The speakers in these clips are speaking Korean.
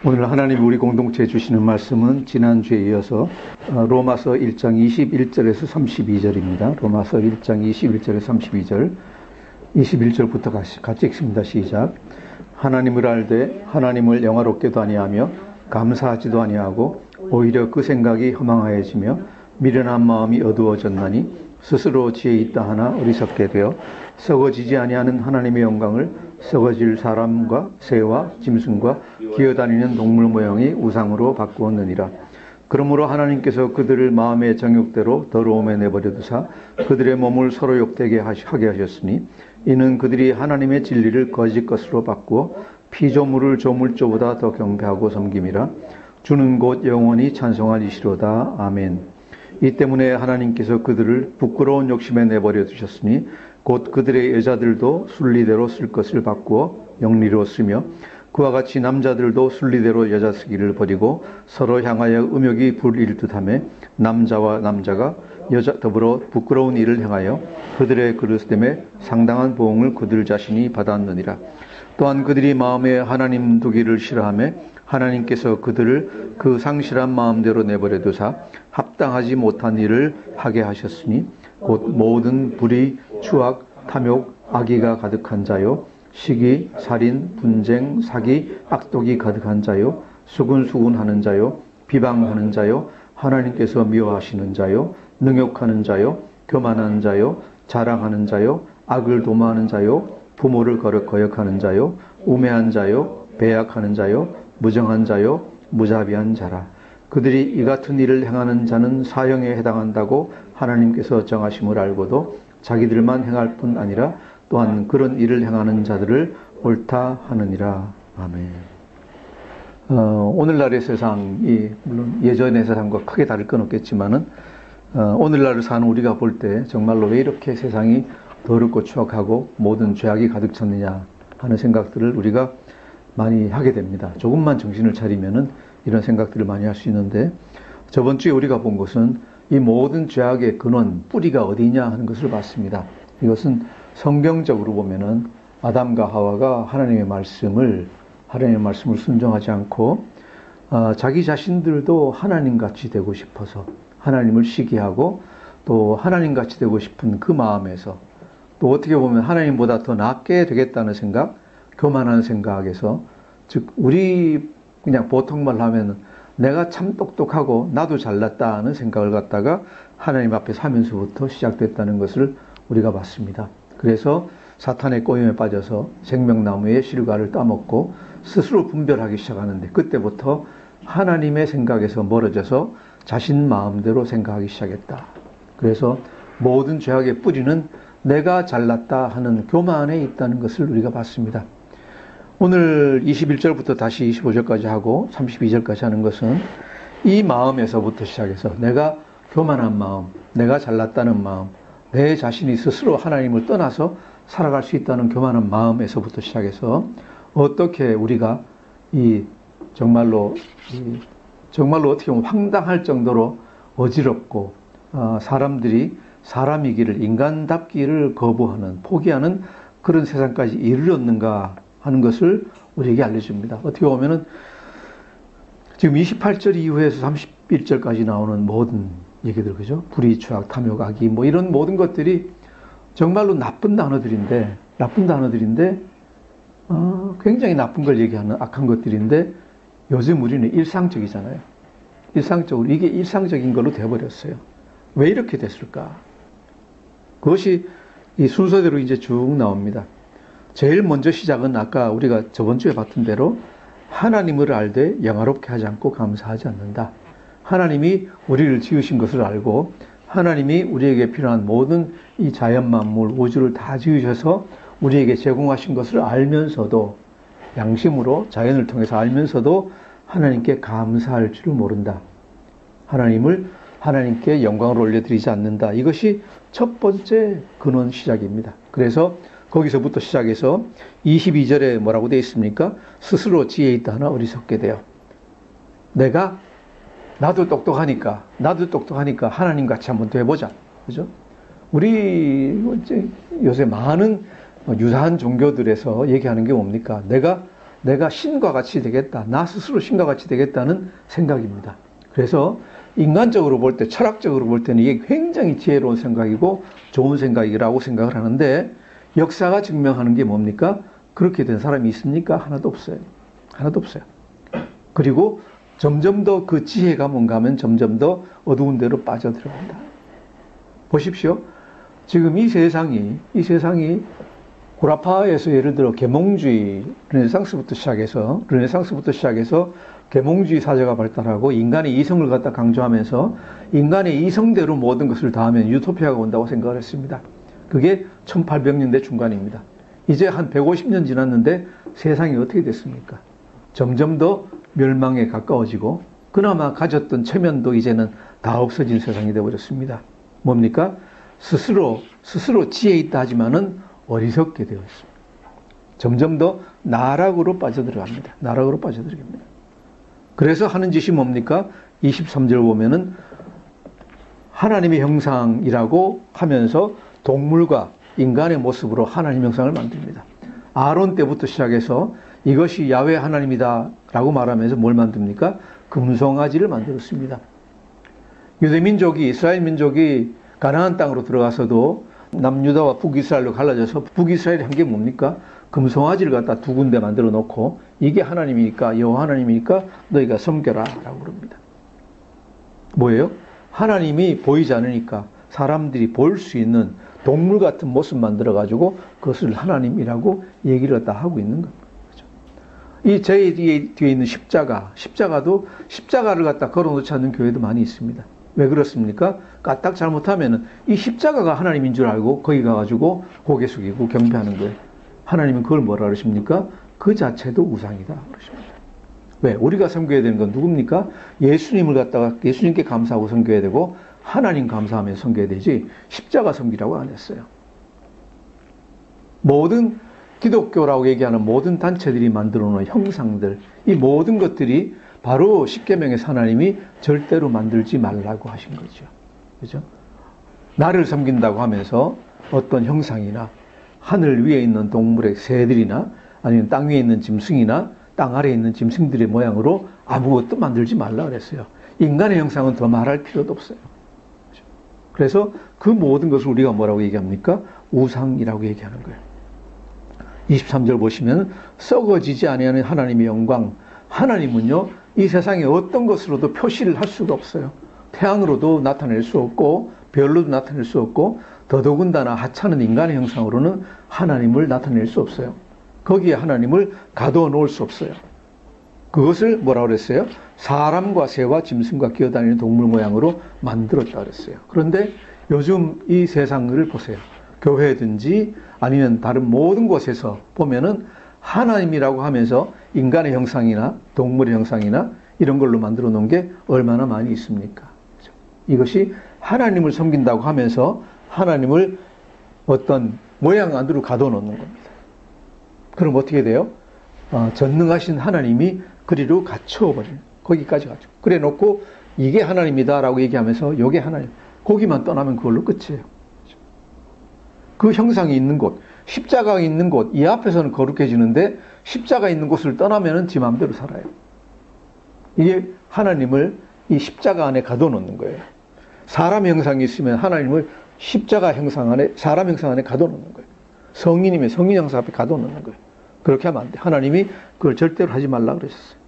오늘 하나님이 우리 공동체에 주시는 말씀은 지난주에 이어서 로마서 1장 21절에서 32절입니다. 로마서 1장 21절에서 32절, 21절부터 같이 읽습니다. 시작. 하나님을 알되 하나님을 영화롭게도 아니하며 감사하지도 아니하고 오히려 그 생각이 허망하여지며 미련한 마음이 어두워졌나니 스스로 지혜 있다 하나 어리석게 되어 썩어지지 아니하는 하나님의 영광을 썩어질 사람과 새와 짐승과 기어다니는 동물 모형의 우상으로 바꾸었느니라. 그러므로 하나님께서 그들을 마음의 정욕대로 더러움에 내버려 두사 그들의 몸을 서로 욕되게 하게 하셨으니 이는 그들이 하나님의 진리를 거짓 것으로 바꾸어 피조물을 조물조보다 더 경배하고 섬김이라. 주는 곧 영원히 찬송할 이시로다. 아멘. 이 때문에 하나님께서 그들을 부끄러운 욕심에 내버려 두셨으니 곧 그들의 여자들도 순리대로 쓸 것을 바꾸어 영리로 쓰며 그와 같이 남자들도 순리대로 여자 쓰기를 버리고 서로 향하여 음욕이 불일듯하며 남자와 남자가 여자 더불어 부끄러운 일을 행하여 그들의 그릇됨에 상당한 보응을 그들 자신이 받았느니라. 또한 그들이 마음에 하나님 두기를 싫어하며 하나님께서 그들을 그 상실한 마음대로 내버려 두사 합당하지 못한 일을 하게 하셨으니 곧 모든 불의, 추악, 탐욕, 악의가 가득한 자요 시기, 살인, 분쟁, 사기, 악독이 가득한 자요 수군수군하는 자요 비방하는 자요 하나님께서 미워하시는 자요 능욕하는 자요 교만한 자요 자랑하는 자요 악을 도모하는 자요 부모를 거역하는 자요 우매한 자요 배약하는 자요 무정한 자요 무자비한 자라. 그들이 이 같은 일을 행하는 자는 사형에 해당한다고 하나님께서 정하심을 알고도 자기들만 행할 뿐 아니라 또한 그런 일을 행하는 자들을 옳다 하느니라. 아멘. 오늘날의 세상이 물론 예전의 세상과 크게 다를 건 없겠지만은 오늘날을 사는 우리가 볼 때 정말로 왜 이렇게 세상이 더럽고 추악하고 모든 죄악이 가득 찼느냐 하는 생각들을 우리가 많이 하게 됩니다. 조금만 정신을 차리면은 이런 생각들을 많이 할 수 있는데, 저번 주에 우리가 본 것은 이 모든 죄악의 근원, 뿌리가 어디냐 하는 것을 봤습니다. 이것은 성경적으로 보면은 아담과 하와가 하나님의 말씀을 순종하지 않고 자기 자신들도 하나님같이 되고 싶어서 하나님을 시기하고 또 하나님같이 되고 싶은 그 마음에서 또 어떻게 보면 하나님보다 더 낫게 되겠다는 생각, 교만한 생각에서, 즉 우리 그냥 보통 말로 하면 내가 참 똑똑하고 나도 잘났다는 생각을 갖다가 하나님 앞에서 하면서부터 시작됐다는 것을 우리가 봤습니다. 그래서 사탄의 꼬임에 빠져서 생명나무의 실과를 따먹고 스스로 분별하기 시작하는데, 그때부터 하나님의 생각에서 멀어져서 자신 마음대로 생각하기 시작했다. 그래서 모든 죄악의 뿌리는 내가 잘났다 하는 교만에 있다는 것을 우리가 봤습니다. 오늘 21절부터 다시 25절까지 하고 32절까지 하는 것은 이 마음에서부터 시작해서 내가 교만한 마음, 내가 잘났다는 마음, 내 자신이 스스로 하나님을 떠나서 살아갈 수 있다는 교만한 마음에서부터 시작해서 어떻게 우리가 정말로 어떻게 보면 황당할 정도로 어지럽고 사람들이 사람이기를, 인간답기를 거부하는, 포기하는 그런 세상까지 이르렀는가 하는 것을 우리에게 알려줍니다. 어떻게 보면은 지금 28절 이후에서 31절까지 나오는 모든 얘기들, 그죠? 불의, 추악, 탐욕, 악의, 이런 모든 것들이 정말로 나쁜 단어들인데 굉장히 나쁜 걸 얘기하는 악한 것들인데, 요즘 우리는 일상적이잖아요. 일상적으로 이게 일상적인 걸로 되어버렸어요. 왜 이렇게 됐을까? 그것이 이 순서대로 이제 쭉 나옵니다. 제일 먼저 시작은 아까 우리가 저번 주에 봤던 대로 하나님을 알되 영화롭게 하지 않고 감사하지 않는다. 하나님이 우리를 지으신 것을 알고 하나님이 우리에게 필요한 모든 이 자연 만물, 우주를 다 지으셔서 우리에게 제공하신 것을 알면서도, 양심으로 자연을 통해서 알면서도 하나님께 감사할 줄을 모른다. 하나님께 영광을 올려드리지 않는다. 이것이 첫 번째 근원 시작입니다. 그래서 거기서부터 시작해서 22절에 뭐라고 되어 있습니까? 스스로 지혜 있다 하나 어리석게 되어. 나도 똑똑하니까 하나님 같이 한번 더 해보자. 그죠? 우리 요새 많은 유사한 종교들에서 얘기하는 게 뭡니까? 내가 내가 신과 같이 되겠다. 나 스스로 신과 같이 되겠다는 생각입니다. 그래서 인간적으로 볼 때, 철학적으로 볼 때는 이게 굉장히 지혜로운 생각이고 좋은 생각이라고 생각을 하는데 역사가 증명하는 게 뭡니까? 그렇게 된 사람이 있습니까? 하나도 없어요. 하나도 없어요. 그리고 점점 더 그 지혜가 뭔가 하면 점점 더 어두운 데로 빠져들어간다. 보십시오. 지금 이 세상이 구라파에서 예를 들어 계몽주의, 르네상스부터 시작해서 계몽주의 사회가 발달하고 인간의 이성을 갖다 강조하면서 인간의 이성대로 모든 것을 다 하면 유토피아가 온다고 생각을 했습니다. 그게 1800년대 중간입니다. 이제 한 150년 지났는데 세상이 어떻게 됐습니까? 점점 더 멸망에 가까워지고 그나마 가졌던 체면도 이제는 다 없어진 세상이 되어버렸습니다. 뭡니까? 스스로 지혜 있다 하지만은 어리석게 되어 있습니다. 점점 더 나락으로 빠져들어갑니다. 나락으로 빠져들어갑니다. 그래서 하는 짓이 뭡니까? 23절 보면은 하나님의 형상이라고 하면서 동물과 인간의 모습으로 하나님 형상을 만듭니다. 아론 때부터 시작해서 이것이 야훼 하나님이다 라고 말하면서 뭘 만듭니까? 금송아지를 만들었습니다. 유대민족이, 이스라엘 민족이 가나안 땅으로 들어가서도 남유다와 북이스라엘로 갈라져서 북이스라엘이 한 게 뭡니까? 금송아지를 갖다 두 군데 만들어 놓고 이게 하나님이니까, 여호와 하나님이니까 너희가 섬겨라 라고 그럽니다. 뭐예요? 하나님이 보이지 않으니까 사람들이 볼 수 있는 동물 같은 모습 만들어 가지고 그것을 하나님이라고 얘기를 갖다 하고 있는 겁니다. 이 제 뒤에 있는 십자가를 갖다 걸어 놓지 않는 교회도 많이 있습니다. 왜 그렇습니까? 까딱 잘못하면은 이 십자가가 하나님인 줄 알고 거기 가가지고 고개 숙이고 경배하는 거예요. 하나님은 그걸 뭐라 그러십니까? 그 자체도 우상이다 그러십니다. 왜? 우리가 섬겨야 되는 건 누굽니까? 예수님을 갖다가 예수님께 감사하고 섬겨야 되고 하나님 감사하며 섬겨야 되지 십자가 섬기라고 안 했어요. 모든 기독교라고 얘기하는 모든 단체들이 만들어 놓은 형상들, 이 모든 것들이 바로 십계명에서 하나님이 절대로 만들지 말라고 하신 거죠. 그죠? 나를 섬긴다고 하면서 어떤 형상이나 하늘 위에 있는 동물의 새들이나 아니면 땅 위에 있는 짐승이나 땅 아래에 있는 짐승들의 모양으로 아무것도 만들지 말라 그랬어요. 인간의 형상은 더 말할 필요도 없어요. 그죠? 그래서 그 모든 것을 우리가 뭐라고 얘기합니까? 우상이라고 얘기하는 거예요. 23절 보시면 썩어지지 아니하는 하나님의 영광. 하나님은요, 이 세상에 어떤 것으로도 표시를 할 수가 없어요. 태양으로도 나타낼 수 없고 별로도 나타낼 수 없고 더더군다나 하찮은 인간의 형상으로는 하나님을 나타낼 수 없어요. 거기에 하나님을 가둬 놓을 수 없어요. 그것을 뭐라고 그랬어요? 사람과 새와 짐승과 기어다니는 동물 모양으로 만들었다 그랬어요. 그런데 요즘 이 세상을 보세요. 교회든지 아니면 다른 모든 곳에서 보면은 하나님이라고 하면서 인간의 형상이나 동물의 형상이나 이런 걸로 만들어 놓은 게 얼마나 많이 있습니까? 그렇죠? 이것이 하나님을 섬긴다고 하면서 하나님을 어떤 모양 안으로 가둬 놓는 겁니다. 그럼 어떻게 돼요? 전능하신 하나님이 그리로 갇혀버려요. 거기까지 갇혀. 그래 놓고 이게 하나님이다라고 얘기하면서 이게 하나님. 거기만 떠나면 그걸로 끝이에요. 그 형상이 있는 곳, 십자가가 있는 곳, 이 앞에서는 거룩해지는데 십자가 있는 곳을 떠나면은 지 마음대로 살아요. 이게 하나님을 이 십자가 안에 가둬놓는 거예요. 사람 형상이 있으면 하나님을 십자가 형상 안에, 사람 형상 안에 가둬놓는 거예요. 성인이면 성인 형상 앞에 가둬놓는 거예요. 그렇게 하면 안 돼. 하나님이 그걸 절대로 하지 말라 그러셨어요.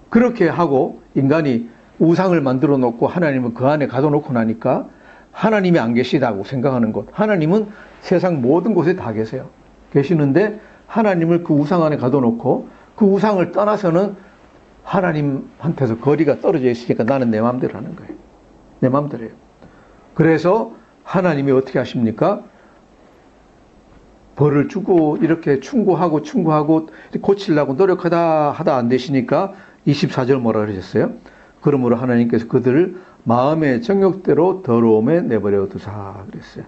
그렇게 하고 인간이 우상을 만들어 놓고 하나님을 그 안에 가둬놓고 나니까 하나님이 안 계시다고 생각하는 곳. 하나님은 세상 모든 곳에 다 계세요. 계시는데 하나님을 그 우상 안에 가둬놓고 그 우상을 떠나서는 하나님한테서 거리가 떨어져 있으니까 나는 내 마음대로 하는 거예요. 내 마음대로 해요. 그래서 하나님이 어떻게 하십니까? 벌을 주고 이렇게 충고하고 고치려고 노력하다 안 되시니까 24절 뭐라 그러셨어요? 그러므로 하나님께서 그들을 마음의 정욕대로 더러움에 내버려 두사 그랬어요.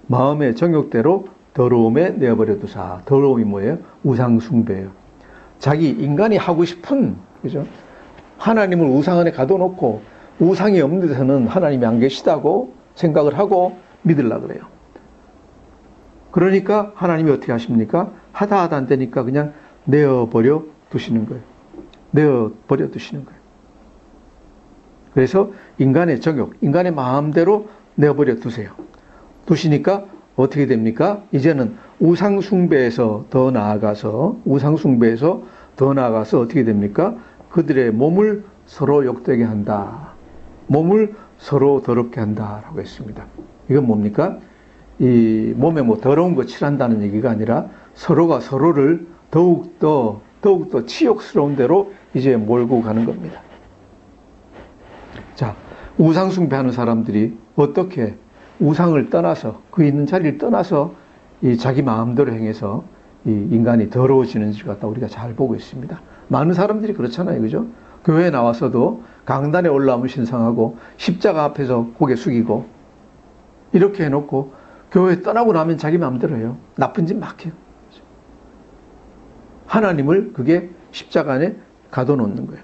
마음의 정욕대로 더러움에 내버려 두사. 더러움이 뭐예요? 우상 숭배예요. 자기 인간이 하고 싶은, 그죠? 하나님을 우상 안에 가둬놓고 우상이 없는 데서는 하나님이 안 계시다고 생각을 하고 믿으려고 그래요. 그러니까 하나님이 어떻게 하십니까? 하다 안 되니까 그냥 내어버려 두시는 거예요. 내어버려 두시는 거예요. 그래서 인간의 정욕, 인간의 마음대로 내어버려 두세요. 두시니까 어떻게 됩니까? 이제는 우상숭배에서 더 나아가서 어떻게 됩니까? 그들의 몸을 서로 욕되게 한다. 몸을 서로 더럽게 한다라고 했습니다. 이건 뭡니까? 이 몸에 뭐 더러운 거 칠한다는 얘기가 아니라 서로가 서로를 더욱더 치욕스러운 대로 이제 몰고 가는 겁니다. 자, 우상숭배하는 사람들이 어떻게 우상을 떠나서 그 있는 자리를 떠나서 이 자기 마음대로 행해서 이 인간이 더러워지는지를 갖다 우리가 잘 보고 있습니다. 많은 사람들이 그렇잖아요, 그죠? 교회에 나와서도 강단에 올라오면 신성하고 십자가 앞에서 고개 숙이고 이렇게 해놓고 교회 떠나고 나면 자기 마음대로 해요. 나쁜 짓 막 해요. 하나님을 그게 십자가 안에 가둬놓는 거예요.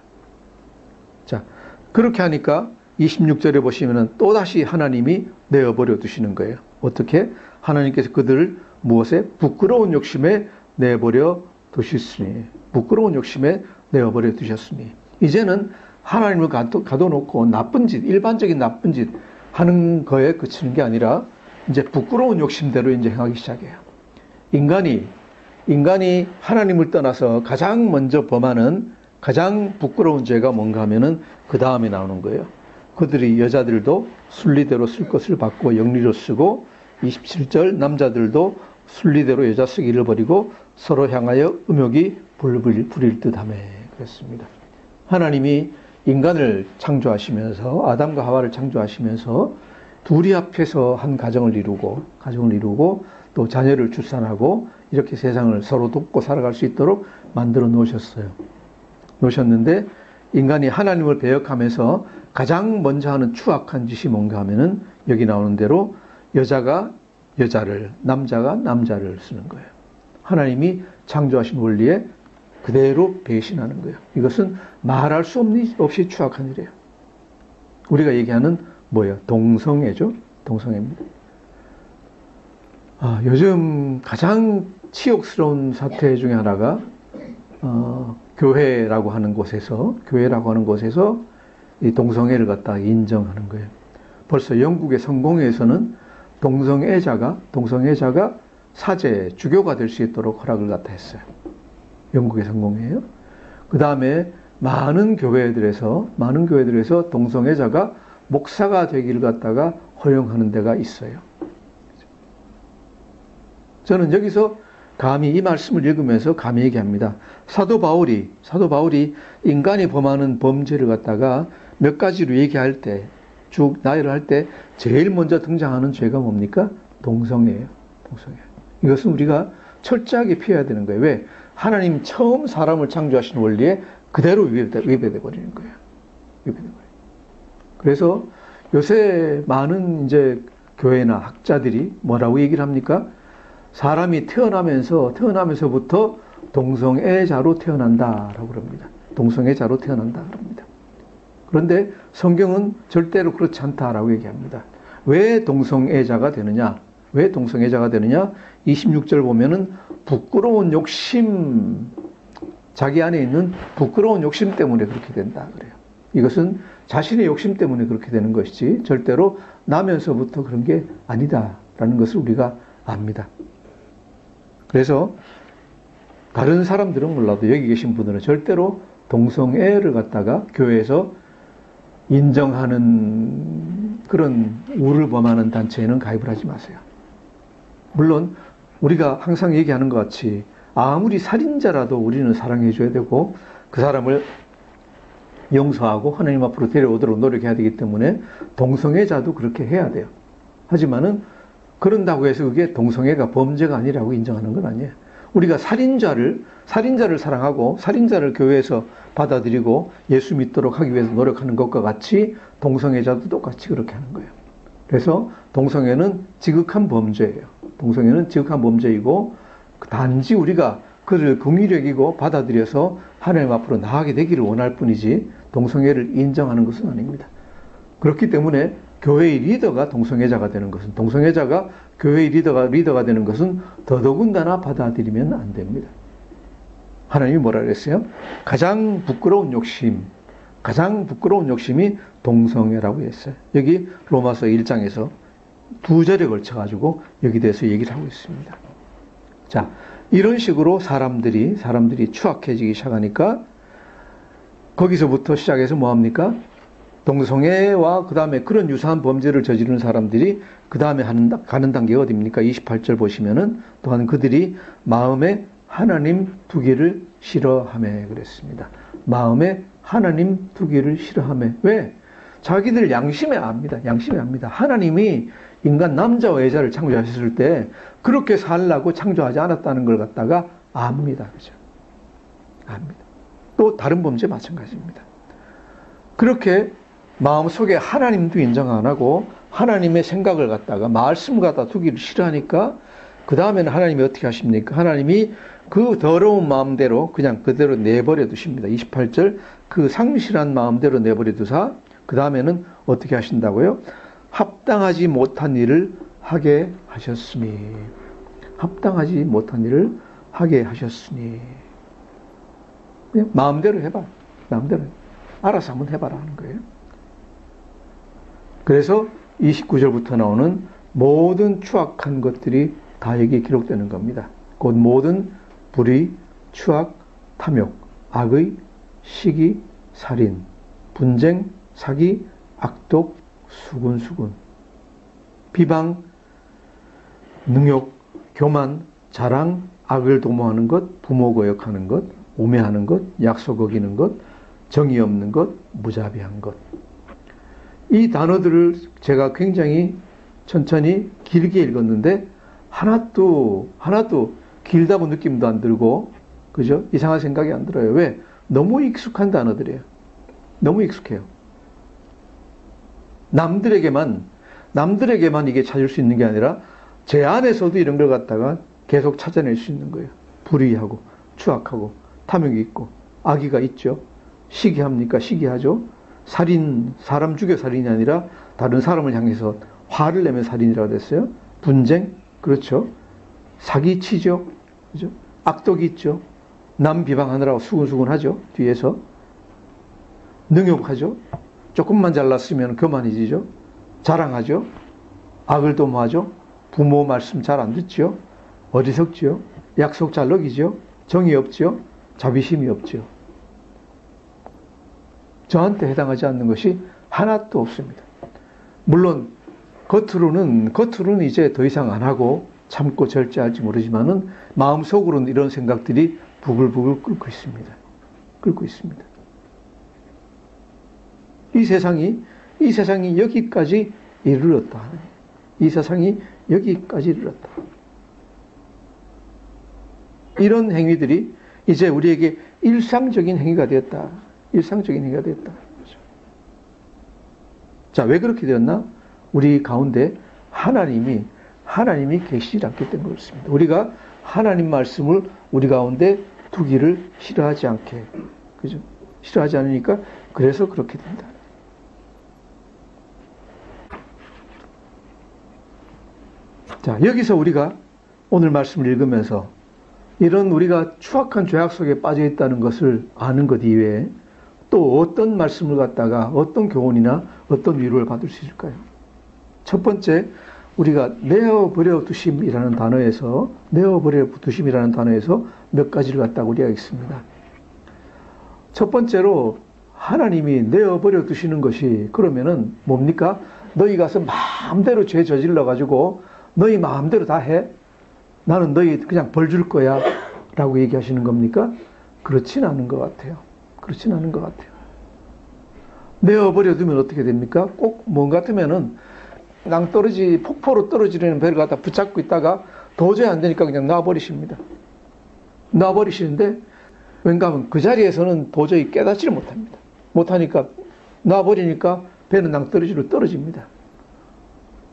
자, 그렇게 하니까 26절에 보시면은 또다시 하나님이 내어버려 두시는 거예요. 어떻게? 하나님께서 그들을 무엇에? 부끄러운 욕심에 내버려 두셨으니. 부끄러운 욕심에 내어버려 두셨으니. 이제는 하나님을 가둬놓고 나쁜 짓, 일반적인 나쁜 짓 하는 거에 그치는 게 아니라 이제 부끄러운 욕심대로 이제 행하기 시작해요. 인간이 하나님을 떠나서 가장 먼저 범하는 가장 부끄러운 죄가 뭔가 하면은 그 다음에 나오는 거예요. 그들이 여자들도 순리대로 쓸 것을 받고 영리로 쓰고 27절 남자들도 순리대로 여자 쓰기를 버리고 서로 향하여 음욕이 부릴 듯하며 그랬습니다. 하나님이 인간을 창조하시면서 아담과 하와를 창조하시면서 둘이 합해서 한 가정을 이루고 또 자녀를 출산하고 이렇게 세상을 서로 돕고 살아갈 수 있도록 만들어 놓으셨는데 인간이 하나님을 배역하면서 가장 먼저 하는 추악한 짓이 뭔가 하면은 여기 나오는 대로 여자가 여자를, 남자가 남자를 쓰는 거예요. 하나님이 창조하신 원리에 그대로 배신하는 거예요. 이것은 말할 수 없이 추악한 일이에요. 우리가 얘기하는 뭐예요? 동성애죠. 동성애입니다. 요즘 가장 치욕스러운 사태 중에 하나가 교회라고 하는 곳에서 이 동성애를 갖다 인정하는 거예요. 벌써 영국의 성공회에서는 동성애자가 사제, 주교가 될 수 있도록 허락을 갖다 했어요. 영국의 성공회예요. 그 다음에 많은 교회들에서 동성애자가 목사가 되기를 갖다가 허용하는 데가 있어요. 저는 여기서 감히 이 말씀을 읽으면서 감히 얘기합니다. 사도 바울이 인간이 범하는 범죄를 갖다가 몇 가지로 얘기할 때, 쭉 나열을 할 때 제일 먼저 등장하는 죄가 뭡니까? 동성애예요. 동성애. 이것은 우리가 철저하게 피해야 되는 거예요. 왜? 하나님 처음 사람을 창조하신 원리에 그대로 위배돼 버리는 거예요. 그래서 요새 많은 이제 교회나 학자들이 뭐라고 얘기를 합니까? 사람이 태어나면서부터 동성애자로 태어난다라고 그럽니다. 동성애자로 태어난다 그럽니다. 그런데 성경은 절대로 그렇지 않다라고 얘기합니다. 왜 동성애자가 되느냐? 26절 보면은 부끄러운 욕심, 자기 안에 있는 부끄러운 욕심 때문에 그렇게 된다 그래요. 이것은 자신의 욕심 때문에 그렇게 되는 것이지 절대로 나면서부터 그런 게 아니다라는 것을 우리가 압니다. 그래서 다른 사람들은 몰라도 여기 계신 분들은 절대로 동성애를 갖다가 교회에서 인정하는 그런 우를 범하는 단체에는 가입을 하지 마세요. 물론 우리가 항상 얘기하는 것 같이 아무리 살인자라도 우리는 사랑해 줘야 되고 그 사람을 용서하고 하나님 앞으로 데려오도록 노력해야 되기 때문에 동성애자도 그렇게 해야 돼요. 하지만은 그런다고 해서 그게 동성애가 범죄가 아니라고 인정하는 건 아니에요. 우리가 살인자를 사랑하고 살인자를 교회에서 받아들이고 예수 믿도록 하기 위해서 노력하는 것과 같이 동성애자도 똑같이 그렇게 하는 거예요. 그래서 동성애는 지극한 범죄예요. 동성애는 지극한 범죄이고 단지 우리가 그를 긍휼히 여기고 받아들여서 하나님 앞으로 나아가게 되기를 원할 뿐이지 동성애를 인정하는 것은 아닙니다. 그렇기 때문에 교회의 리더가 동성애자가 되는 것은, 동성애자가 교회의 리더가 되는 것은 더더군다나 받아들이면 안 됩니다. 하나님이 뭐라 그랬어요? 가장 부끄러운 욕심이 동성애라고 했어요. 여기 로마서 1장에서 2절에 걸쳐가지고 여기 대해서 얘기를 하고 있습니다. 자, 이런 식으로 사람들이 추악해지기 시작하니까 거기서부터 시작해서 뭐합니까? 동성애와 그 다음에 그런 유사한 범죄를 저지르는 사람들이 그 다음에 가는 단계가 어디입니까? 28절 보시면은 또한 그들이 마음에 하나님 두기를 싫어하며 그랬습니다. 마음에 하나님 두기를 싫어하며. 왜? 자기들 양심에 압니다. 하나님이 인간 남자와 여자를 창조하셨을 때 그렇게 살라고 창조하지 않았다는 걸 갖다가 압니다. 그죠? 압니다. 또 다른 범죄 마찬가지입니다. 그렇게 마음속에 하나님도 인정 안 하고 하나님의 생각을 갖다가 말씀을 갖다 두기를 싫어하니까 그 다음에는 하나님이 어떻게 하십니까? 하나님이 그 더러운 마음대로 그냥 그대로 내버려 두십니다. 28절 그 상실한 마음대로 내버려 두사 그 다음에는 어떻게 하신다고요? 합당하지 못한 일을 하게 하셨으니 합당하지 못한 일을 하게 하셨으니 그냥 마음대로 해봐. 마음대로 알아서 한번 해봐라 하는 거예요. 그래서 29절부터 나오는 모든 추악한 것들이 다 여기에 기록되는 겁니다. 곧 모든 불의, 추악, 탐욕, 악의, 시기, 살인, 분쟁, 사기, 악독, 수군수군, 비방, 능욕, 교만, 자랑, 악을 도모하는 것, 부모 거역하는 것, 오매하는 것, 약속 어기는 것, 정의 없는 것, 무자비한 것. 이 단어들을 제가 굉장히 천천히 길게 읽었는데 하나도 길다고 느낌도 안 들고 그죠? 이상한 생각이 안 들어요. 왜? 너무 익숙한 단어들이에요. 너무 익숙해요. 남들에게만 이게 찾을 수 있는 게 아니라 제 안에서도 이런 걸 갖다가 계속 찾아낼 수 있는 거예요. 불의하고 추악하고 탐욕이 있고 악의가 있죠. 시기합니까? 시기하죠. 살인, 사람 죽여 살인이 아니라 다른 사람을 향해서 화를 내면 살인이라고 됐어요. 분쟁, 그렇죠. 사기치죠. 그죠? 악독이 있죠. 남 비방하느라고 수군수군하죠. 뒤에서. 능욕하죠. 조금만 잘났으면 교만해지죠. 자랑하죠. 악을 도모하죠. 부모 말씀 잘 안 듣죠. 어리석죠. 약속 잘 어기죠. 정의 없죠. 자비심이 없죠. 저한테 해당하지 않는 것이 하나도 없습니다. 물론 겉으로는 이제 더 이상 안 하고 참고 절제할지 모르지만은 마음속으로는 이런 생각들이 부글부글 끓고 있습니다. 끓고 있습니다. 이 세상이 여기까지 이르렀다. 이 세상이 여기까지 이르렀다. 이런 행위들이 이제 우리에게 일상적인 행위가 되었다. 일상적인 행위가 되었다. 자, 왜 그렇게 되었나? 우리 가운데 하나님이 계시지 않기 때문에 그렇습니다. 우리가 하나님 말씀을 우리 가운데 두기를 싫어하지 않게, 그죠? 싫어하지 않으니까 그래서 그렇게 된다. 자, 여기서 우리가 오늘 말씀을 읽으면서 이런 우리가 추악한 죄악 속에 빠져 있다는 것을 아는 것 이외에 또 어떤 말씀을 갖다가 어떤 교훈이나 어떤 위로를 받을 수 있을까요? 첫 번째, 우리가 내어버려 두심이라는 단어에서 몇 가지를 갖다가 우리가 읽습니다. 첫 번째로 하나님이 내어버려 두시는 것이 그러면은 뭡니까? 너희 가서 마음대로 죄 저질러 가지고 너희 마음대로 다 해. 나는 너희 그냥 벌 줄 거야. 라고 얘기하시는 겁니까? 그렇진 않은 것 같아요. 그렇진 않은 것 같아요. 내어버려 두면 어떻게 됩니까? 꼭 뭔가 같으면은 낭떠러지, 폭포로 떨어지는 배를 갖다 붙잡고 있다가 도저히 안 되니까 그냥 놔버리십니다. 놔버리시는데 왠가 하면 그 자리에서는 도저히 깨닫지를 못합니다. 못하니까 놔버리니까 배는 낭떠러지로 떨어집니다.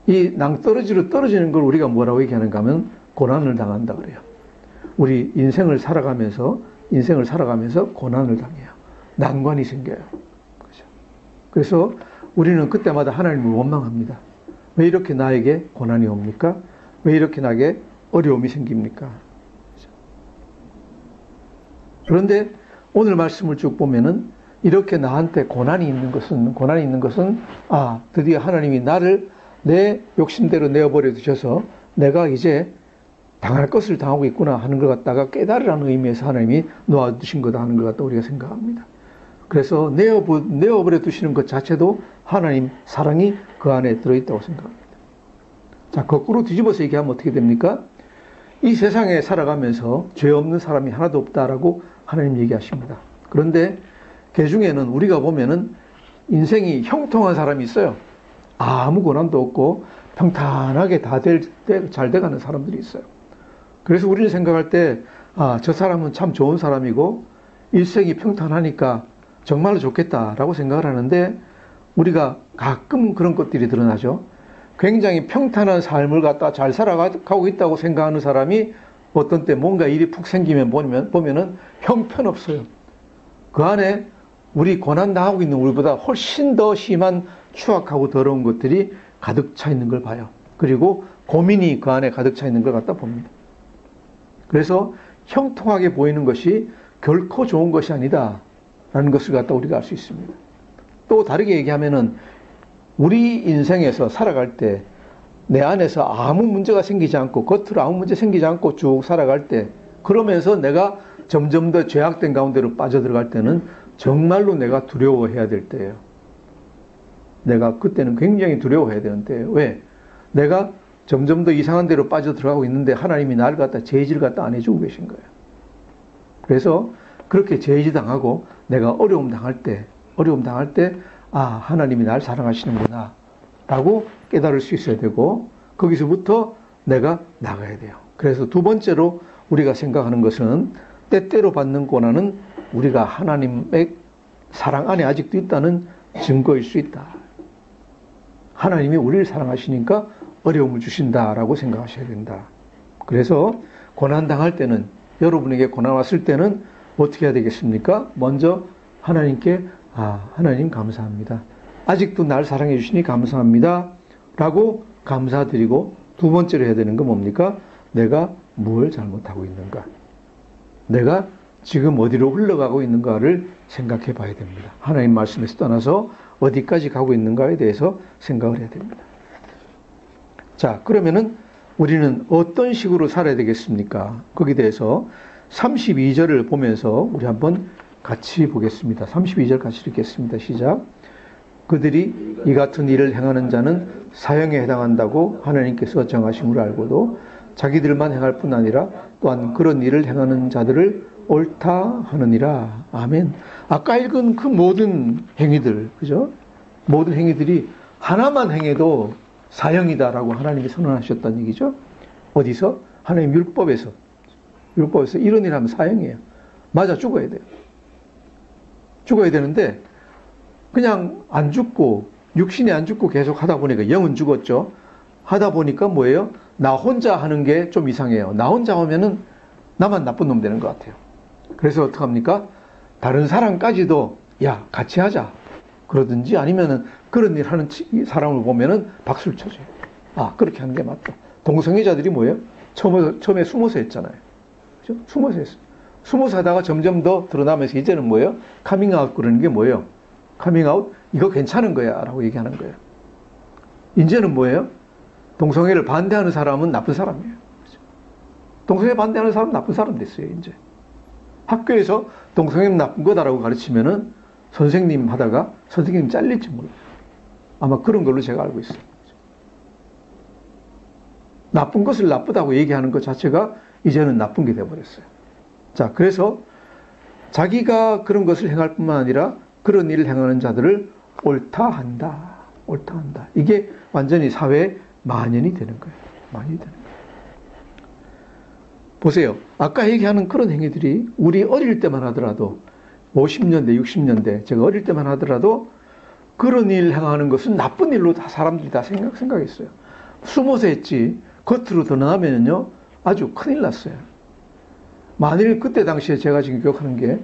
이 낭떠러지로 떨어지는 걸 우리가 뭐라고 얘기하는가 하면 고난을 당한다 그래요. 우리 인생을 살아가면서 고난을 당해요. 난관이 생겨요. 그죠? 그래서 우리는 그때마다 하나님을 원망합니다. 왜 이렇게 나에게 고난이 옵니까? 왜 이렇게 나에게 어려움이 생깁니까? 그죠? 그런데 오늘 말씀을 쭉 보면은 이렇게 나한테 고난이 있는 것은, 드디어 하나님이 나를 내 욕심대로 내어버려 두셔서 내가 이제 당할 것을 당하고 있구나 하는 걸 갖다가 깨달으라는 의미에서 하나님이 놓아두신 거다 하는 것 같다 우리가 생각합니다. 그래서 내어버려 두시는 것 자체도 하나님 사랑이 그 안에 들어있다고 생각합니다. 자, 거꾸로 뒤집어서 얘기하면 어떻게 됩니까? 이 세상에 살아가면서 죄 없는 사람이 하나도 없다라고 하나님 얘기하십니다. 그런데 그 중에는 우리가 보면은 인생이 형통한 사람이 있어요. 아무 고난도 없고 평탄하게 잘 돼가는 사람들이 있어요. 그래서 우리는 생각할 때, 저 사람은 참 좋은 사람이고 일생이 평탄하니까 정말로 좋겠다라고 생각을 하는데 우리가 가끔 그런 것들이 드러나죠. 굉장히 평탄한 삶을 갖다 잘 살아가고 있다고 생각하는 사람이 어떤 때 뭔가 일이 푹 생기면 보면은 형편없어요. 그 안에 우리 고난당하고 있는 우리보다 훨씬 더 심한 추악하고 더러운 것들이 가득 차 있는 걸 봐요. 그리고 고민이 그 안에 가득 차 있는 걸 갖다 봅니다. 그래서 형통하게 보이는 것이 결코 좋은 것이 아니다 라는 것을 갖다 우리가 알 수 있습니다. 또 다르게 얘기하면은 우리 인생에서 살아갈 때 내 안에서 아무 문제가 생기지 않고 겉으로 아무 문제 생기지 않고 쭉 살아갈 때 그러면서 내가 점점 더 죄악된 가운데로 빠져들어갈 때는 정말로 내가 두려워해야 될 때예요. 내가 그때는 굉장히 두려워해야 되는 때예요. 왜? 내가 점점 더 이상한 데로 빠져들어가고 있는데 하나님이 나를 갖다 제지를 갖다 안 해주고 계신 거예요. 그래서 그렇게 제지 당하고 내가 어려움 당할 때 하나님이 날 사랑하시는구나 라고 깨달을 수 있어야 되고 거기서부터 내가 나가야 돼요. 그래서 두 번째로 우리가 생각하는 것은 때때로 받는 고난은 우리가 하나님의 사랑 안에 아직도 있다는 증거일 수 있다. 하나님이 우리를 사랑하시니까 어려움을 주신다라고 생각하셔야 된다. 그래서 고난당할 때는 여러분에게 고난 왔을 때는 어떻게 해야 되겠습니까? 먼저 하나님께 하나님 감사합니다. 아직도 날 사랑해 주시니 감사합니다. 라고 감사드리고 두 번째로 해야 되는 건 뭡니까? 내가 뭘 잘못하고 있는가? 내가 지금 어디로 흘러가고 있는가를 생각해 봐야 됩니다. 하나님 말씀에서 떠나서 어디까지 가고 있는가에 대해서 생각을 해야 됩니다. 자, 그러면은 우리는 어떤 식으로 살아야 되겠습니까? 거기에 대해서 32절을 보면서 우리 한번 같이 보겠습니다. 32절 같이 읽겠습니다. 시작. 그들이 이 같은 일을 행하는 자는 사형에 해당한다고 하나님께서 정하심을 알고도 자기들만 행할 뿐 아니라 또한 그런 일을 행하는 자들을 옳다 하느니라. 아멘. 아까 읽은 그 모든 행위들, 그죠? 모든 행위들이 하나만 행해도 사형이다라고 하나님이 선언하셨다는 얘기죠. 어디서? 하나님 율법에서 이런 일 하면 사형이에요. 맞아, 죽어야 돼요. 죽어야 되는데 그냥 안 죽고 육신이 안 죽고 계속 하다 보니까 영은 죽었죠. 하다 보니까 뭐예요? 나 혼자 하는 게 좀 이상해요. 나 혼자 하면은 나만 나쁜 놈 되는 것 같아요. 그래서 어떡합니까? 다른 사람까지도 야 같이 하자 그러든지 아니면은 그런 일 하는 사람을 보면은 박수를 쳐줘요. 그렇게 하는 게 맞다. 동성애자들이 뭐예요? 처음에 숨어서 했잖아요. 그죠? 숨어서 했어요. 숨어서 하다가 점점 더 드러나면서 이제는 뭐예요? 카밍아웃 그러는 게 뭐예요? 카밍아웃 이거 괜찮은 거야 라고 얘기하는 거예요. 이제는 뭐예요? 동성애를 반대하는 사람은 나쁜 사람이에요. 그죠? 동성애 반대하는 사람은 나쁜 사람 됐어요. 이제 학교에서 동성애는 나쁜 거다라고 가르치면은 선생님 하다가 선생님 잘릴지 몰라요. 아마 그런 걸로 제가 알고 있어요. 나쁜 것을 나쁘다고 얘기하는 것 자체가 이제는 나쁜 게 돼버렸어요. 자, 그래서 자기가 그런 것을 행할 뿐만 아니라 그런 일을 행하는 자들을 옳다 한다. 옳다 한다. 이게 완전히 사회에 만연이 되는 거예요. 만연이 되는 거예요. 보세요. 아까 얘기하는 그런 행위들이 우리 어릴 때만 하더라도 50년대, 60년대 제가 어릴 때만 하더라도 그런 일 행하는 것은 나쁜 일로 다 사람들이 다 생각했어요. 숨어서 했지 겉으로 드러나면요 아주 큰일 났어요. 만일 그때 당시에 제가 지금 기억하는 게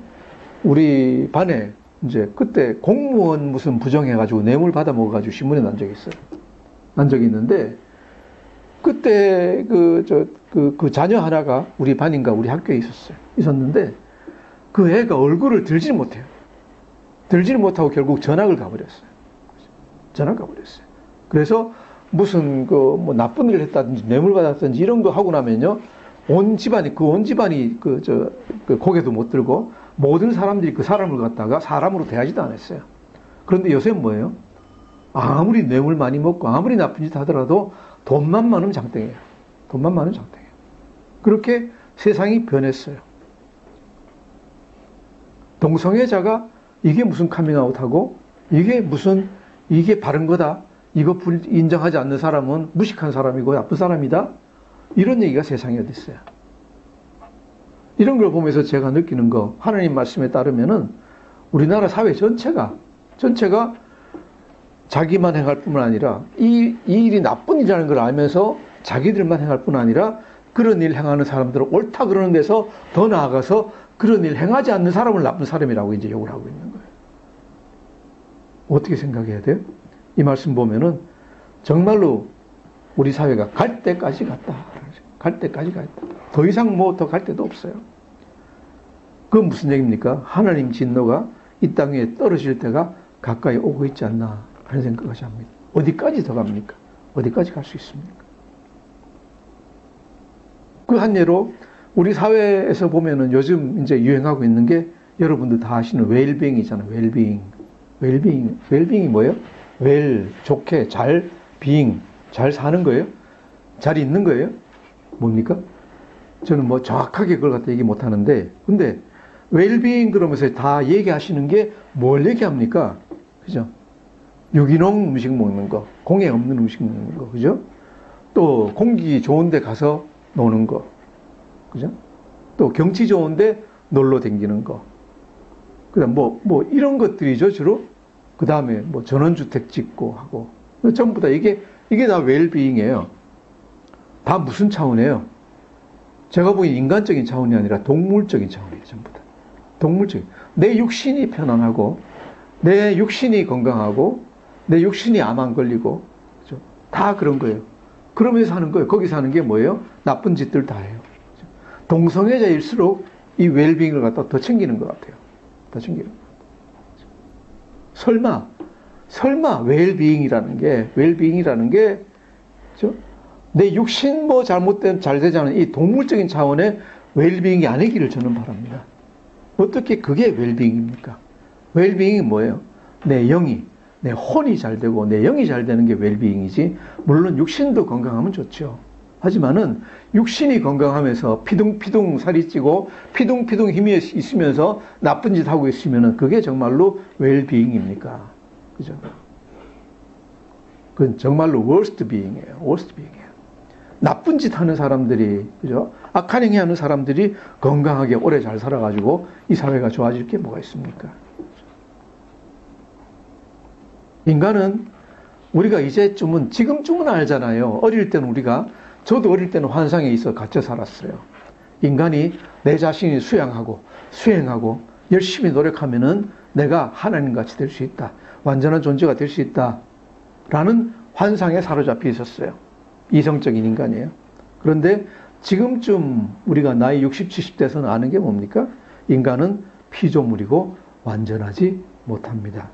우리 반에 이제 그때 공무원 무슨 부정해가지고 뇌물 받아 먹어가지고 신문에 난 적이 있어요. 난 적이 있는데 그때 그 자녀 하나가 우리 반인가 우리 학교에 있었어요. 있었는데 그 애가 얼굴을 들지 못해요. 들지를 못하고 결국 전학을 가버렸어요. 전학 가버렸어요. 그래서 무슨 뭐 나쁜 일을 했다든지 뇌물 받았든지 이런 거 하고 나면요, 온 집안이 고개도 못 들고 모든 사람들이 그 사람을 갖다가 사람으로 대하지도 않았어요. 그런데 요새는 뭐예요? 아무리 뇌물 많이 먹고 아무리 나쁜 짓 하더라도 돈만 많으면 장땡이에요. 돈만 많으면 장땡이에요. 그렇게 세상이 변했어요. 동성애자가 이게 무슨 카밍아웃하고 이게 바른 거다. 이거 인정하지 않는 사람은 무식한 사람이고 나쁜 사람이다. 이런 얘기가 세상에 어디 있어요. 이런 걸 보면서 제가 느끼는 거, 하나님 말씀에 따르면은 우리나라 사회 전체가 자기만 행할 뿐만 아니라 이 일이 나쁜 일이라는 걸 알면서 자기들만 행할 뿐 아니라 그런 일 행하는 사람들은 옳다 그러는 데서 더 나아가서 그런 일 행하지 않는 사람을 나쁜 사람이라고 이제 욕을 하고 있는 거예요. 어떻게 생각해야 돼요? 이 말씀 보면은 정말로 우리 사회가 갈 때까지 갔다. 갈 때까지 갔다. 더 이상 뭐 더 갈 데도 없어요. 그건 무슨 얘기입니까? 하나님 진노가 이 땅에 떨어질 때가 가까이 오고 있지 않나 하는 생각을 합니다. 어디까지 더 갑니까? 어디까지 갈 수 있습니까? 그 한 예로 우리 사회에서 보면은 요즘 이제 유행하고 있는 게 여러분들 다 아시는 웰빙이잖아요. 웰빙이 뭐예요? 좋게, 잘, 잘 사는 거예요? 잘 있는 거예요? 뭡니까? 저는 뭐 정확하게 그걸 갖다 얘기 못 하는데, 근데 웰빙 그러면서 다 얘기하시는 게 뭘 얘기합니까? 그죠? 유기농 음식 먹는 거, 공해 없는 음식 먹는 거, 그죠? 또 공기 좋은 데 가서 노는 거, 그죠? 또 경치 좋은데 놀러 다니는 거. 그다음 뭐 이런 것들이죠, 주로. 그 다음에 뭐 전원주택 짓고 하고. 전부 다 이게 다 웰빙이에요. 다 무슨 차원이에요? 제가 보기엔 인간적인 차원이 아니라 동물적인 차원이에요, 전부 다. 동물적인. 내 육신이 편안하고, 내 육신이 건강하고, 내 육신이 암 안 걸리고, 그죠? 다 그런 거예요. 그러면서 하는 거예요. 거기서 하는 게 뭐예요? 나쁜 짓들 다 해요. 동성애자일수록 이 웰빙을 갖다 더 챙기는 것 같아요. 더 챙기는 것 같아요. 설마 웰빙이라는 게, 그죠? 내 육신 뭐 잘 되지 않은 이 동물적인 차원의 웰빙이 아니기를 저는 바랍니다. 어떻게 그게 웰빙입니까? 웰빙이 뭐예요? 내 혼이 잘 되고 내 영이 잘 되는 게 웰빙이지. 물론 육신도 건강하면 좋죠. 하지만은 육신이 건강하면서 피둥피둥 살이 찌고 피둥피둥 힘이 있으면서 나쁜 짓 하고 있으면은 그게 정말로 웰빙입니까? 그죠? 그건 정말로 worst being이에요. 나쁜 짓 하는 사람들이, 그죠? 악한 행위 하는 사람들이 건강하게 오래 잘 살아가지고 이 사회가 좋아질 게 뭐가 있습니까? 인간은 우리가 지금쯤은 알잖아요. 어릴 때는 저도 어릴 때는 환상에 있어 갇혀 살았어요. 인간이 내 자신이 수행하고 열심히 노력하면은 내가 하나님 같이 될 수 있다. 완전한 존재가 될 수 있다. 라는 환상에 사로잡혀 있었어요. 이성적인 인간이에요. 그런데 지금쯤 우리가 나이 60, 70대에서는 아는 게 뭡니까? 인간은 피조물이고 완전하지 못합니다.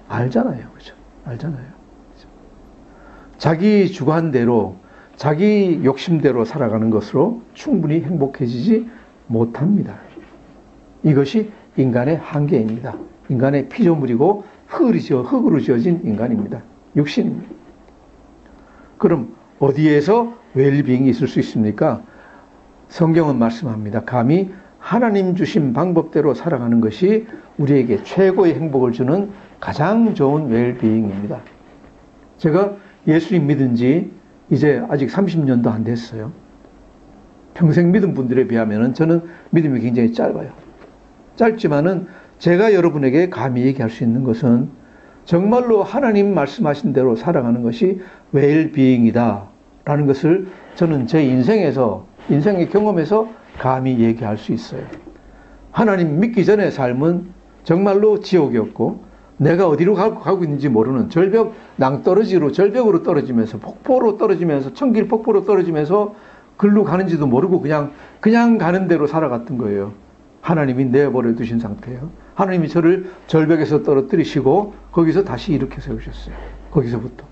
알잖아요. 그죠? 알잖아요. 그죠? 자기 주관대로, 자기 욕심대로 살아가는 것으로 충분히 행복해지지 못합니다. 이것이 인간의 한계입니다. 인간의 피조물이고 흙으로 지어진 인간입니다. 육신입니다. 그럼 어디에서 웰빙이 있을 수 있습니까? 성경은 말씀합니다. 감히 하나님 주신 방법대로 살아가는 것이 우리에게 최고의 행복을 주는 가장 좋은 웰빙입니다. 제가 예수님 믿은 지 이제 아직 30년도 안 됐어요. 평생 믿은 분들에 비하면 저는 믿음이 굉장히 짧아요. 짧지만은 제가 여러분에게 감히 얘기할 수 있는 것은 정말로 하나님 말씀하신 대로 살아가는 것이 웰빙이다 라는 것을 저는 제 인생의 경험에서 감히 얘기할 수 있어요. 하나님 믿기 전의 삶은 정말로 지옥이었고 내가 어디로 가고 있는지 모르는 절벽으로 떨어지면서 폭포로 떨어지면서 천길 폭포로 떨어지면서 글로 가는지도 모르고 그냥 가는 대로 살아갔던 거예요. 하나님이 내버려 두신 상태예요. 하나님이 저를 절벽에서 떨어뜨리시고 거기서 다시 일으켜 세우셨어요. 거기서부터.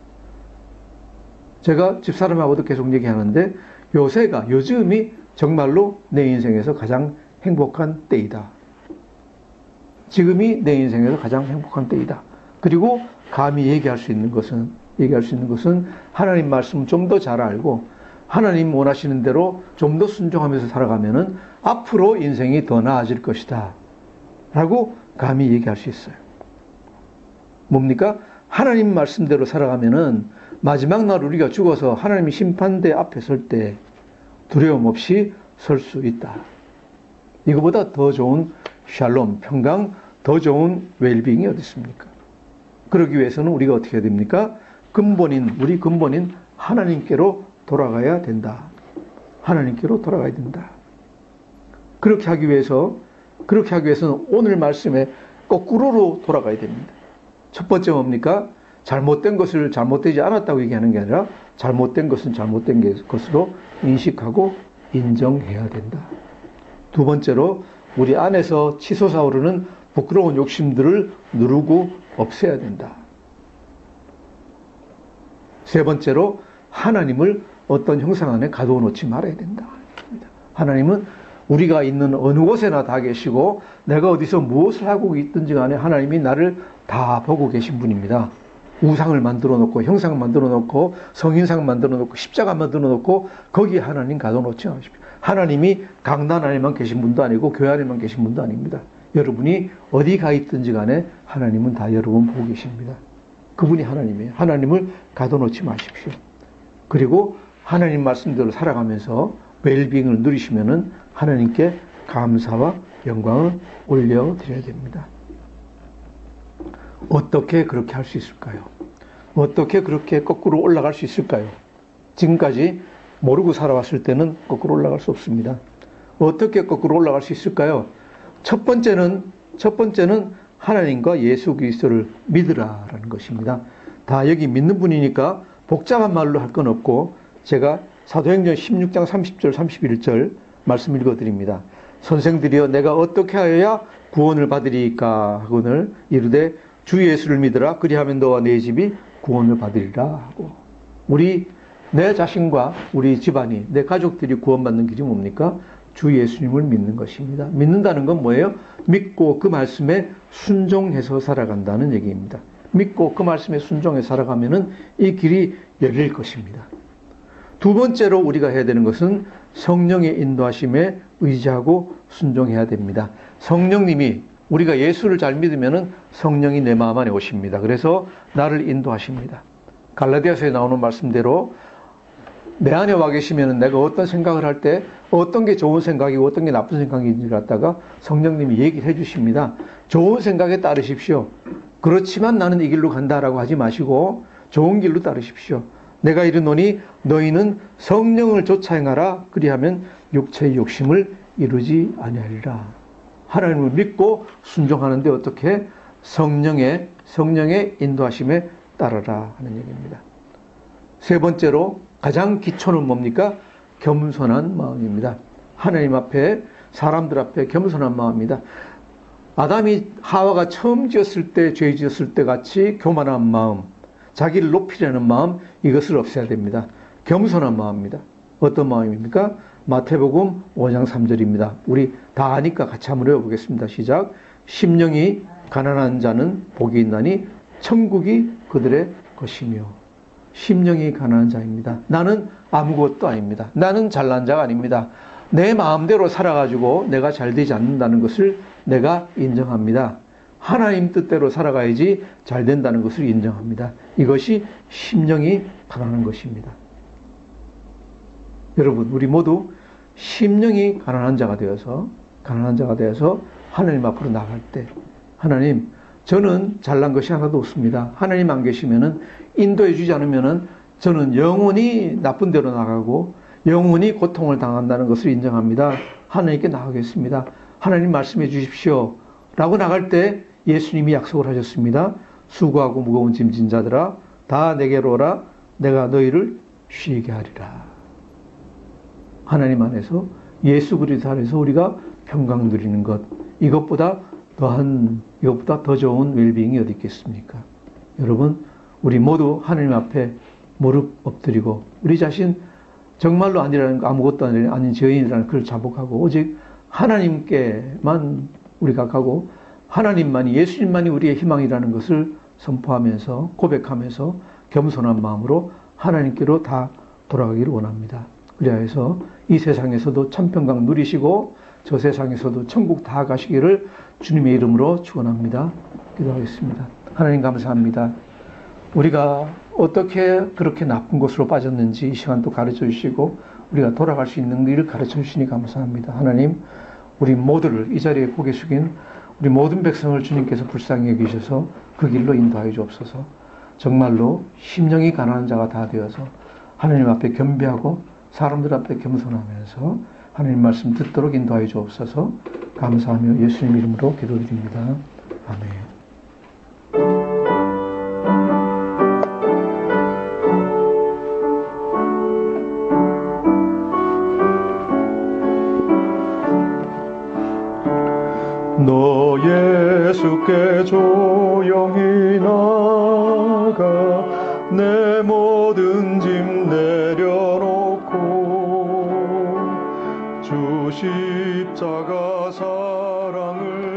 제가 집사람하고도 계속 얘기하는데 요즘이 정말로 내 인생에서 가장 행복한 때이다. 지금이 내 인생에서 가장 행복한 때이다. 그리고 감히 얘기할 수 있는 것은 하나님 말씀을 좀 더 잘 알고 하나님 원하시는 대로 좀 더 순종하면서 살아가면은 앞으로 인생이 더 나아질 것이다. 라고 감히 얘기할 수 있어요. 뭡니까? 하나님 말씀대로 살아가면은 마지막 날 우리가 죽어서 하나님이 심판대 앞에 설 때 두려움 없이 설 수 있다. 이거보다 더 좋은 샬롬, 평강, 더 좋은 웰빙이 어디 있습니까? 그러기 위해서는 우리가 어떻게 해야 됩니까? 우리 근본인 하나님께로 돌아가야 된다. 하나님께로 돌아가야 된다. 그렇게 하기 위해서는 오늘 말씀에 거꾸로로 돌아가야 됩니다. 첫 번째 뭡니까? 잘못된 것을 잘못되지 않았다고 얘기하는 게 아니라 잘못된 것은 잘못된 것으로 인식하고 인정해야 된다. 두 번째로 우리 안에서 치솟아오르는 부끄러운 욕심들을 누르고 없애야 된다. 세 번째로 하나님을 어떤 형상 안에 가두어 놓지 말아야 된다. 하나님은 우리가 있는 어느 곳에나 다 계시고 내가 어디서 무엇을 하고 있든지 간에 하나님이 나를 다 보고 계신 분입니다. 우상을 만들어 놓고 형상을 만들어 놓고 성인상 만들어 놓고 십자가 만들어 놓고 거기에 하나님 가둬 놓지 마십시오. 하나님이 강단 안에만 계신 분도 아니고 교회 안에만 계신 분도 아닙니다. 여러분이 어디 가 있든지 간에 하나님은 다 여러분 보고 계십니다. 그분이 하나님이에요. 하나님을 가둬 놓지 마십시오. 그리고 하나님 말씀대로 살아가면서 웰빙을 누리시면은 하나님께 감사와 영광을 올려드려야 됩니다. 어떻게 그렇게 할 수 있을까요? 어떻게 그렇게 거꾸로 올라갈 수 있을까요? 지금까지 모르고 살아왔을 때는 거꾸로 올라갈 수 없습니다. 어떻게 거꾸로 올라갈 수 있을까요? 첫 번째는 하나님과 예수 그리스도를 믿으라라는 것입니다. 다 여기 믿는 분이니까 복잡한 말로 할 건 없고 제가 사도행전 16장 30절 31절 말씀 읽어드립니다. 선생들이여 내가 어떻게 하여야 구원을 받으리까 하거늘 이르되 주 예수를 믿으라 그리하면 너와 네 집이 구원을 받으리라 하고 내 자신과 우리 집안이 내 가족들이 구원받는 길이 뭡니까? 주 예수님을 믿는 것입니다. 믿는다는 건 뭐예요? 믿고 그 말씀에 순종해서 살아간다는 얘기입니다. 믿고 그 말씀에 순종해서 살아가면은 이 길이 열릴 것입니다. 두 번째로 우리가 해야 되는 것은 성령의 인도하심에 의지하고 순종해야 됩니다. 성령님이 우리가 예수를 잘 믿으면은 성령이 내 마음 안에 오십니다. 그래서 나를 인도하십니다. 갈라디아서에 나오는 말씀대로 내 안에 와 계시면은 내가 어떤 생각을 할 때 어떤 게 좋은 생각이고 어떤 게 나쁜 생각인지 갖다가 성령님이 얘기를 해 주십니다. 좋은 생각에 따르십시오. 그렇지만 나는 이 길로 간다라고 하지 마시고 좋은 길로 따르십시오. 내가 이르노니 너희는 성령을 쫓아 행하라. 그리하면 육체의 욕심을 이루지 아니하리라. 하나님을 믿고 순종하는데 어떻게? 성령의 인도하심에 따르라 하는 얘기입니다. 세 번째로 가장 기초는 뭡니까? 겸손한 마음입니다. 하나님 앞에 사람들 앞에 겸손한 마음입니다. 아담이 하와가 처음 지었을 때 죄 지었을 때 같이 교만한 마음, 자기를 높이려는 마음 이것을 없애야 됩니다. 겸손한 마음입니다. 어떤 마음입니까? 마태복음 5장 3절입니다. 우리 다 아니까 같이 한번 읽어보겠습니다. 시작. 심령이 가난한 자는 복이 있나니 천국이 그들의 것이며. 심령이 가난한 자입니다. 나는 아무것도 아닙니다. 나는 잘난 자가 아닙니다. 내 마음대로 살아가지고 내가 잘 되지 않는다는 것을 내가 인정합니다. 하나님 뜻대로 살아가야지 잘 된다는 것을 인정합니다. 이것이 심령이 가난한 것입니다. 여러분, 우리 모두 심령이 가난한 자가 되어서 하나님 앞으로 나갈 때, 하나님, 저는 잘난 것이 하나도 없습니다. 하나님 안 계시면은 인도해 주지 않으면은 저는 영원히 나쁜 데로 나가고 영원히 고통을 당한다는 것을 인정합니다. 하나님께 나가겠습니다. 하나님 말씀해 주십시오. 라고 나갈 때 예수님이 약속을 하셨습니다. 수고하고 무거운 짐진 자들아 다 내게로 오라. 내가 너희를 쉬게 하리라. 하나님 안에서 예수 그리스도 안에서 우리가 평강 누리는 것, 이것보다 더 좋은 웰빙이 어디 있겠습니까? 여러분, 우리 모두 하나님 앞에 무릎 엎드리고 우리 자신 정말로 아무것도 아닌 죄인이라는 그걸 자복하고 오직 하나님께만 우리가 가고 하나님만이, 예수님만이 우리의 희망이라는 것을 선포하면서 고백하면서 겸손한 마음으로 하나님께로 다 돌아가기를 원합니다. 그리하여서 이 세상에서도 참평강 누리시고 저 세상에서도 천국 다 가시기를 주님의 이름으로 축원합니다. 기도하겠습니다. 하나님 감사합니다. 우리가 어떻게 그렇게 나쁜 곳으로 빠졌는지 이 시간 또 가르쳐 주시고 우리가 돌아갈 수 있는 길을 가르쳐 주시니 감사합니다. 하나님, 우리 모두를 이 자리에 고개 숙인 우리 모든 백성을 주님께서 불쌍히 여기셔서 그 길로 인도하여 주옵소서. 정말로 심령이 가난한 자가 다 되어서 하나님 앞에 겸비하고 사람들 앞에 겸손하면서 하나님 말씀 듣도록 인도하여 주옵소서. 감사하며 예수님 이름으로 기도드립니다. 아멘. 너 예수께 조용히 나가 내 모든 짐 내려놓고 주 십자가 사랑을